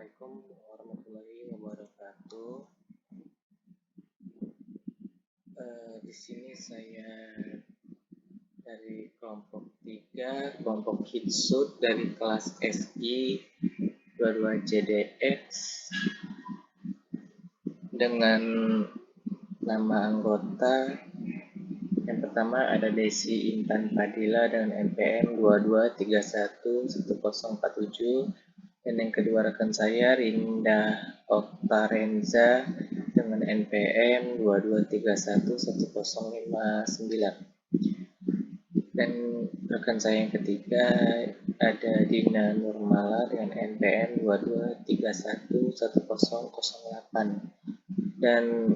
Assalamualaikum warahmatullahi wabarakatuh. Di sini saya dari kelompok 3, kelompok Hitsud dari kelas SI 22JDX dengan nama anggota. Yang pertama ada Desi Intan Fadila dengan NPM 22311047. Dan yang kedua rekan saya Rinda Oktarenza dengan NPM 22311059. Dan rekan saya yang ketiga ada Dina Nurmala dengan NPM 22311008. Dan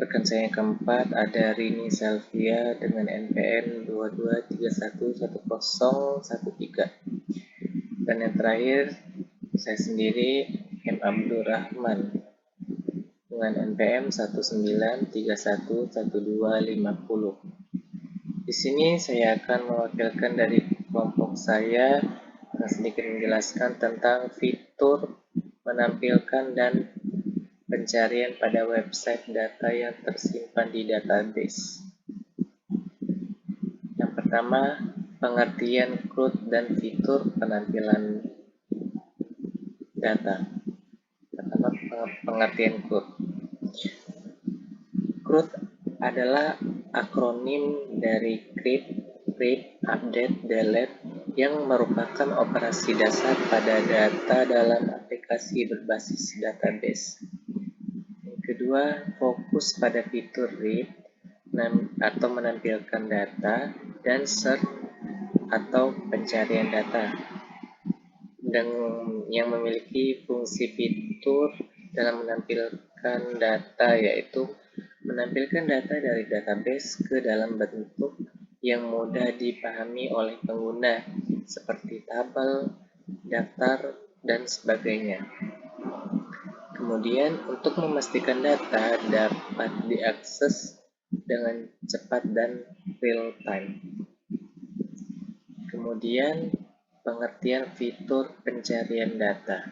rekan saya yang keempat ada Rini Selvia dengan NPM 22311013. Dan yang terakhir saya sendiri M. Abdurrahman dengan NPM 19311250. Di sini saya akan mewakilkan dari kelompok saya yang sedikit menjelaskan tentang fitur menampilkan dan pencarian pada website data yang tersimpan di database. Yang pertama, pengertian CRUD dan fitur penampilan data. Pertama, pengertian CRUD. CRUD adalah akronim dari Create, Read, Update, Delete yang merupakan operasi dasar pada data dalam aplikasi berbasis database. Yang kedua, fokus pada fitur Read atau menampilkan data dan Search atau pencarian data, dan yang memiliki fungsi fitur dalam menampilkan data yaitu menampilkan data dari database ke dalam bentuk yang mudah dipahami oleh pengguna seperti tabel, daftar, dan sebagainya. Kemudian untuk memastikan data dapat diakses dengan cepat dan real time. Kemudian pengertian fitur pencarian data.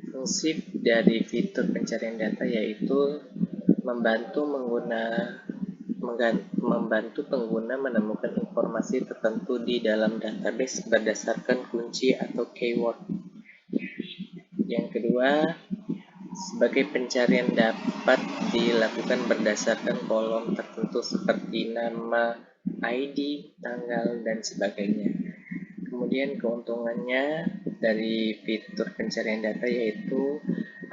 Fungsi dari fitur pencarian data yaitu membantu pengguna menemukan informasi tertentu di dalam database berdasarkan kunci atau keyword. Yang kedua, sebagai pencarian dapat dilakukan berdasarkan kolom tertentu seperti nama, ID, tanggal, dan sebagainya. Kemudian keuntungannya dari fitur pencarian data yaitu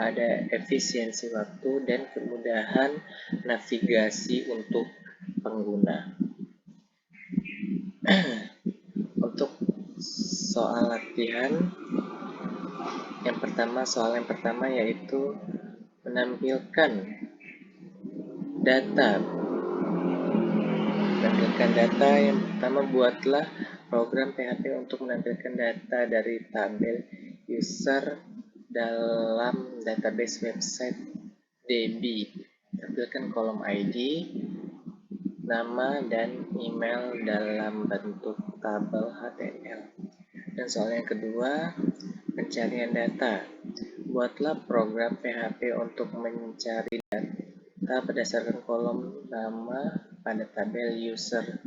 ada efisiensi waktu dan kemudahan navigasi untuk pengguna. Untuk soal latihan, soal yang pertama yaitu menampilkan data. Yang pertama, buatlah program PHP untuk menampilkan data dari tabel user dalam database website DB. Tampilkan kolom ID, nama, dan email dalam bentuk tabel HTML. Dan soal yang kedua, pencarian data. Buatlah program PHP untuk mencari data berdasarkan kolom nama pada tabel user.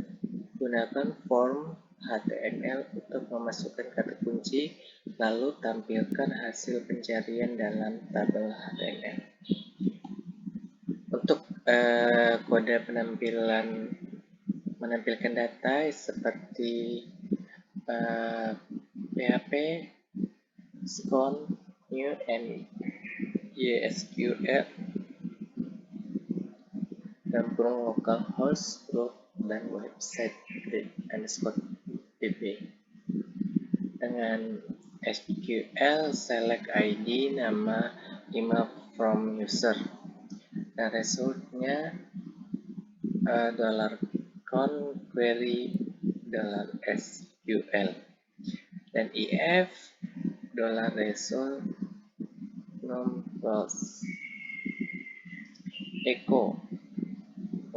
Gunakan form HTML untuk memasukkan kata kunci, lalu tampilkan hasil pencarian dalam tabel HTML. Untuk kode menampilkan data seperti PHP, SCON, New, and YSQL, dan localhost, root, dan website _db. Dengan SQL, select ID, nama, email from user. Dan resultnya $con query $SQL. Dan if $result num false. Echo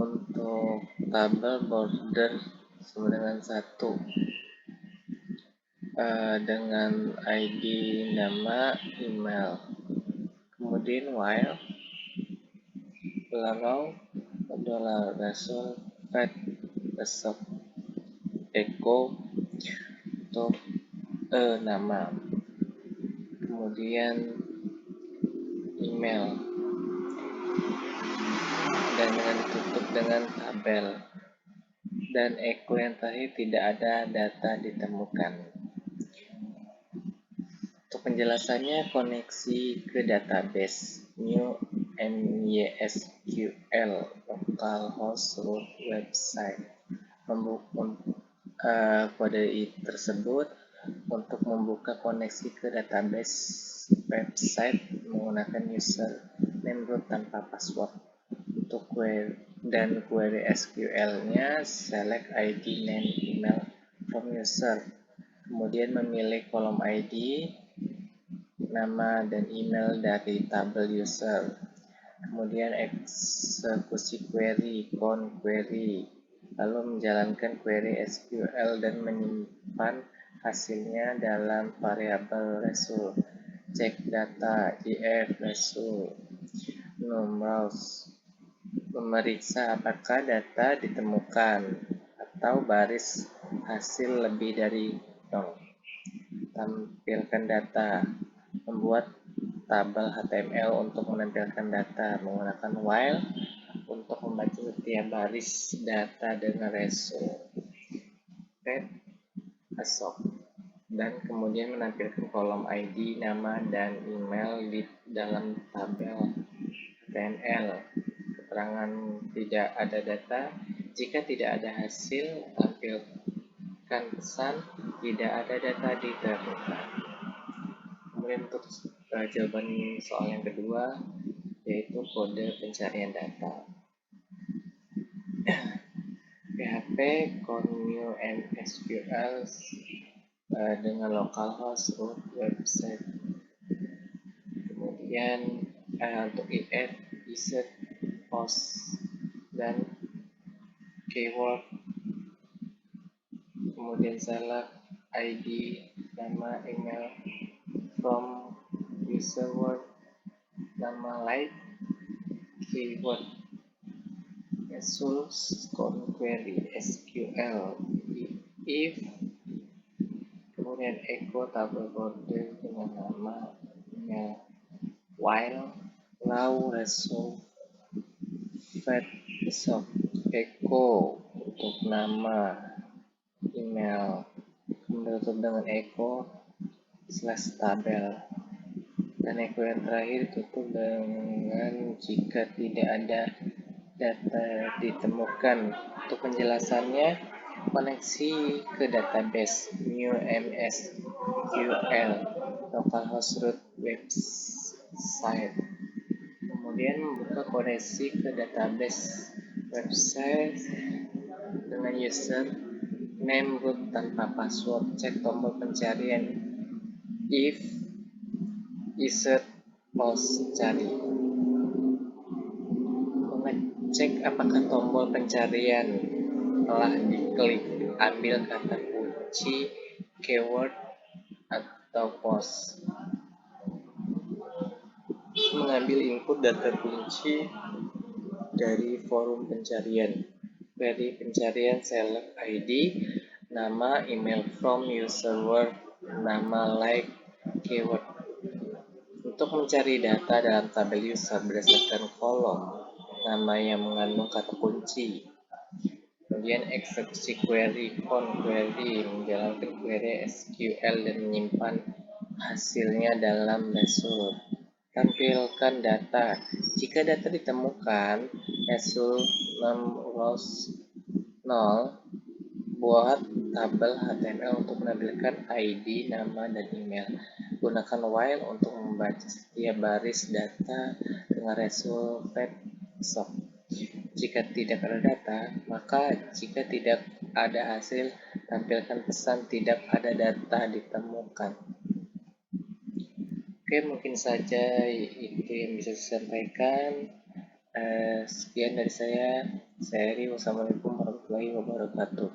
untuk tabel border sama dengan 1. dengan ID nama email. Kemudian while lalau adalah result fat besok echo untuk nama, kemudian email, dan dengan ditutup dengan tabel, dan echo yang terakhir tidak ada data ditemukan. Untuk penjelasannya, koneksi ke database new MySQL localhost root website. Kode tersebut untuk membuka koneksi ke database website menggunakan username root tanpa password. Untuk query SQL-nya, select ID, name, email from user. Kemudian memilih kolom ID, nama, dan email dari tabel user. Kemudian eksekusi query, count query, lalu menjalankan query SQL dan menyimpan hasilnya dalam variabel result. Cek data, if result, browse, memeriksa apakah data ditemukan atau baris hasil lebih dari 0. Tampilkan data, membuat tabel HTML untuk menampilkan data menggunakan while untuk membaca setiap baris data dengan result besok, dan kemudian menampilkan kolom ID, nama, dan email di dalam tabel HTML. Keterangan tidak ada data. Jika tidak ada hasil, tampilkan pesan tidak ada data ditemukan. Kemudian untuk jawaban soal yang kedua, yaitu kode pencarian data. PHP New MySQL dengan localhost root website. Kemudian untuk if, insert, post, dan keyword. Kemudian select ID, nama, email from user word, nama, like, keyword, result, query SQL, if, kemudian echo tabel kode dengan nama, email, while, law, result, fat, besok, echo untuk nama, email, menutup dengan echo slash tabel, dan echo yang terakhir tutup dengan jika tidak ada data ditemukan. Untuk penjelasannya, koneksi ke database new MySQL localhost root website, kemudian membuka koneksi ke database website dengan user name root tanpa password. Cek tombol pencarian if, insert, post, cari. Cek apakah tombol pencarian telah diklik, ambil kata kunci, keyword, atau post. Mengambil input data kunci dari forum pencarian. Query pencarian, select ID, nama, email from user word, nama, like, keyword. Untuk mencari data dalam tabel user berdasarkan kolom nama yang mengandung kata kunci. Kemudian eksekusi query, count query, menjalankan query SQL dan menyimpan hasilnya dalam result. Tampilkan data. Jika data ditemukan, result rows 0, buat tabel HTML untuk menampilkan ID, nama, dan email. Gunakan while untuk membaca setiap baris data dengan result besok. Jika tidak ada data, maka jika tidak ada hasil, tampilkan pesan tidak ada data ditemukan. Oke, mungkin saja itu yang bisa saya sampaikan. Sekian dari saya. Saya Eri. Wassalamualaikum warahmatullahi wabarakatuh.